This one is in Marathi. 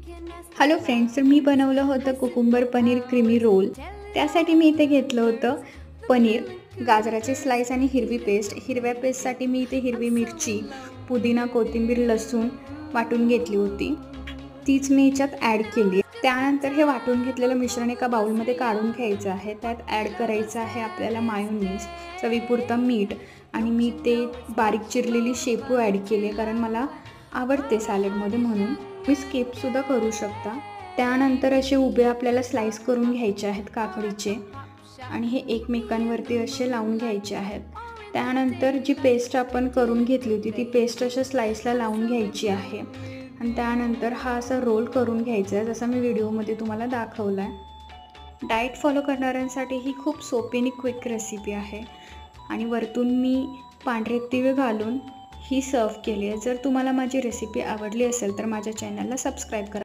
हॅलो फ्रेंड्स, तर मी बनवलं होतं कुकुंबर पनीर क्रीमी रोल। त्यासाठी मी इथे घेतलं होतं पनीर, गाजराचे स्लाइस आणि हिरवी पेस्ट। हिरव्या पेस्टसाठी मी इथे हिरवी मिरची, पुदिना, कोथिंबीर, लसूण वाटून घेतली होती, तीच मी याच्यात ॲड केली। त्यानंतर हे वाटून घेतलेलं मिश्रण एका बाउलमध्ये काढून घ्यायचं आहे। त्यात ॲड करायचं आहे आपल्याला मायोनीज, चवीपुरतं मीठ आणि मी ते बारीक चिरलेली शेपू ॲड केली कारण मला आवडते सॅलडमध्ये, म्हणून तुम्ही स्किपसुद्धा करू शकता। त्यानंतर असे उभे आपल्याला स्लाइस करून घ्यायचे आहेत काकडीचे आणि हे एकमेकांवरती असे लावून घ्यायचे आहेत। त्यानंतर जी पेस्ट आपण करून घेतली होती ती पेस्ट अशा स्लाइसला लावून घ्यायची आहे आणि त्यानंतर हा असा रोल करून घ्यायचा आहे, जसा मी व्हिडिओमध्ये तुम्हाला दाखवला आहे। डाएट फॉलो करणाऱ्यांसाठी ही खूप सोपी आणि क्विक रेसिपी आहे आणि वरतून मी पांढरे तीळ घालून ही सर्व केली आहे। जर तुम्हाला माझी रेसिपी आवडली असेल तर माझ्या चॅनलला सबस्क्राईब करा।